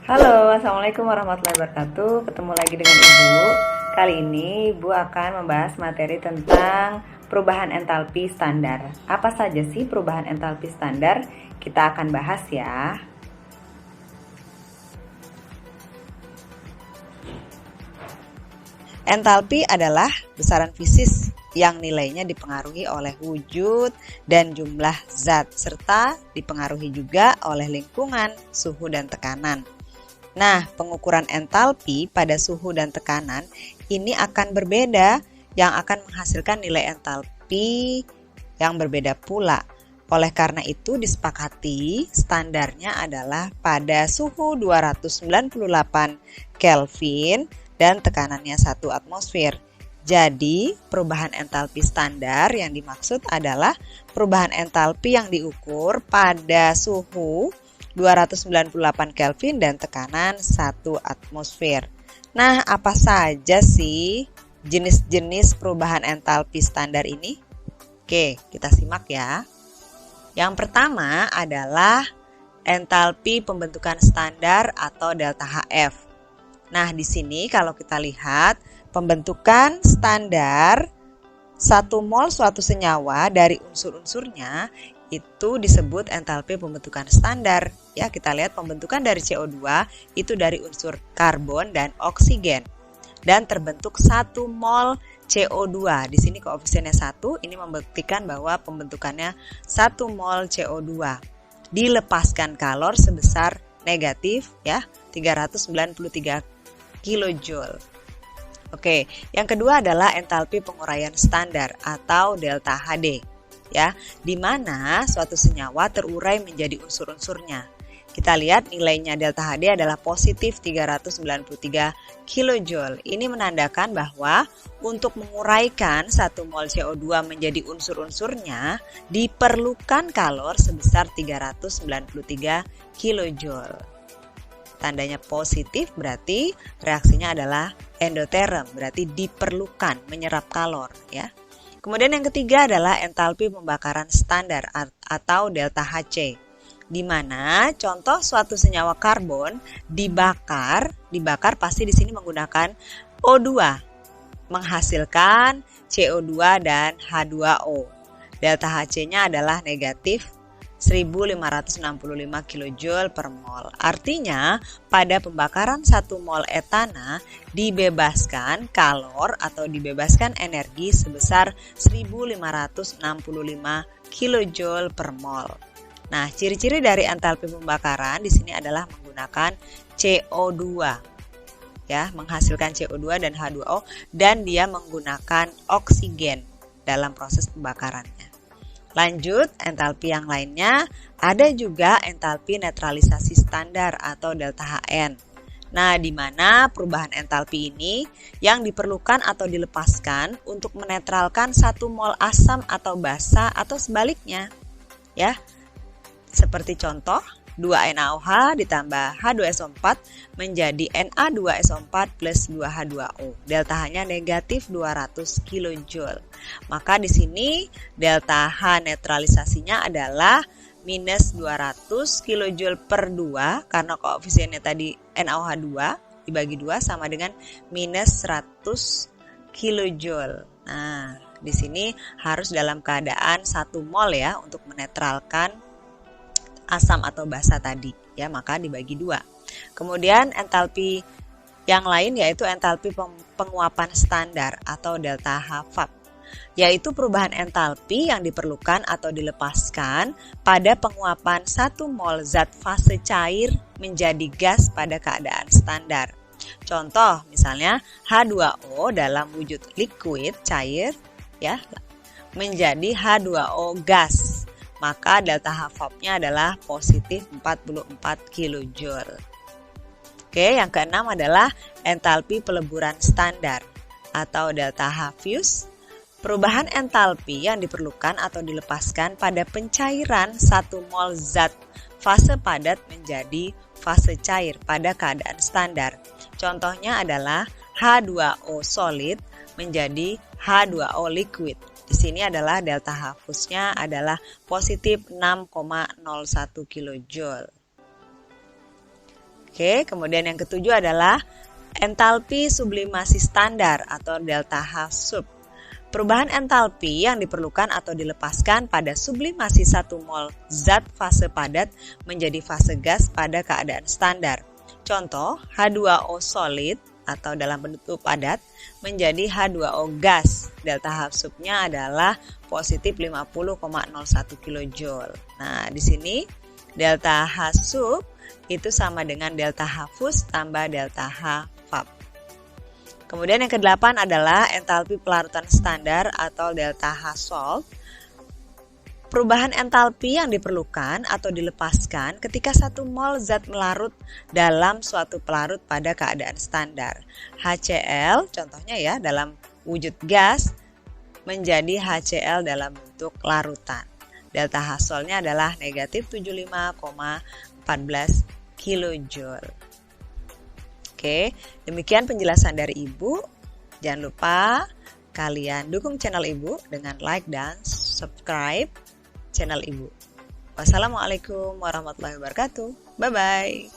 Halo, Assalamualaikum warahmatullahi wabarakatuh. Ketemu lagi dengan Ibu. Kali ini Ibu akan membahas materi tentang perubahan entalpi standar. Apa saja sih perubahan entalpi standar? Kita akan bahas ya. Entalpi adalah besaran fisis yang nilainya dipengaruhi oleh wujud dan jumlah zat, serta dipengaruhi juga oleh lingkungan, suhu, dan tekanan. Nah, pengukuran entalpi pada suhu dan tekanan ini akan berbeda, yang akan menghasilkan nilai entalpi yang berbeda pula. Oleh karena itu disepakati standarnya adalah pada suhu 298 Kelvin dan tekanannya 1 atmosfer. Jadi, perubahan entalpi standar yang dimaksud adalah perubahan entalpi yang diukur pada suhu 298 Kelvin dan tekanan 1 atmosfer. Nah, apa saja sih jenis-jenis perubahan entalpi standar ini? Oke, kita simak ya. Yang pertama adalah entalpi pembentukan standar atau delta HF. Nah, di sini kalau kita lihat pembentukan standar 1 mol suatu senyawa dari unsur-unsurnya itu disebut entalpi pembentukan standar. Ya, kita lihat pembentukan dari CO2 itu dari unsur karbon dan oksigen. Dan terbentuk 1 mol CO2. Di sini koefisiennya 1, ini membuktikan bahwa pembentukannya 1 mol CO2. Dilepaskan kalor sebesar negatif ya, 393 kilojoule. Oke, yang kedua adalah entalpi penguraian standar atau delta HD. Ya, di mana suatu senyawa terurai menjadi unsur-unsurnya. Kita lihat nilainya delta HD adalah positif 393 kilojoule. Ini menandakan bahwa untuk menguraikan 1 mol CO2 menjadi unsur-unsurnya diperlukan kalor sebesar 393 kilojoule. Tandanya positif berarti reaksinya adalah endoterm, berarti diperlukan menyerap kalor ya. Kemudian yang ketiga adalah entalpi pembakaran standar atau delta HC, di mana contoh suatu senyawa karbon dibakar pasti di sini menggunakan O2, menghasilkan CO2 dan H2O. Delta HC-nya adalah negatif 1565 kJ per mol. Artinya, pada pembakaran 1 mol etana dibebaskan kalor atau dibebaskan energi sebesar 1565 kJ per mol. Nah, ciri-ciri dari entalpi pembakaran di sini adalah menggunakan CO2. Ya, menghasilkan CO2 dan H2O, dan dia menggunakan oksigen dalam proses pembakarannya. Lanjut, entalpi yang lainnya ada juga entalpi netralisasi standar atau delta HN. Nah, di mana perubahan entalpi ini yang diperlukan atau dilepaskan untuk menetralkan 1 mol asam atau basa atau sebaliknya. Ya. Seperti contoh 2NaOH ditambah H2SO4 menjadi Na2SO4 plus 2H2O. Delta H-nya negatif 200 kJ. Maka di sini delta H netralisasinya adalah minus 200 kJ per 2 karena koefisiennya tadi NaOH 2 dibagi 2 sama dengan minus 100 kJ. Nah, di sini harus dalam keadaan 1 mol ya untuk menetralkan asam atau basa tadi ya, maka dibagi 2. Kemudian entalpi yang lain yaitu entalpi penguapan standar atau delta HVAP, yaitu perubahan entalpi yang diperlukan atau dilepaskan pada penguapan 1 mol zat fase cair menjadi gas pada keadaan standar. Contoh misalnya H2O dalam wujud liquid cair ya menjadi H2O gas. Maka delta HVAP-nya adalah positif 44 kJ. Oke, yang keenam adalah entalpi peleburan standar atau delta H-fuse. Perubahan entalpi yang diperlukan atau dilepaskan pada pencairan 1 mol zat fase padat menjadi fase cair pada keadaan standar. Contohnya adalah H2O solid menjadi H2O liquid. Di sini adalah delta H-fusnya adalah positif 6,01 kJ. Oke, kemudian yang ketujuh adalah entalpi sublimasi standar atau delta H sub. Perubahan entalpi yang diperlukan atau dilepaskan pada sublimasi 1 mol zat fase padat menjadi fase gas pada keadaan standar. Contoh, H2O solid atau dalam bentuk padat menjadi H2O gas. Delta H subnya adalah positif 50,01 kJ. Nah, di sini delta H sub itu sama dengan delta H fus tambah delta H fab. Kemudian yang ke-8 adalah entalpi pelarutan standar atau delta H sol. Perubahan entalpi yang diperlukan atau dilepaskan ketika 1 mol zat melarut dalam suatu pelarut pada keadaan standar. HCl contohnya ya dalam wujud gas menjadi HCl dalam bentuk larutan. Delta H solnya adalah negatif 75,14 kJ. Oke, demikian penjelasan dari Ibu. Jangan lupa kalian dukung channel Ibu dengan like dan subscribe channel Ibu. Wassalamualaikum warahmatullahi wabarakatuh. Bye-bye.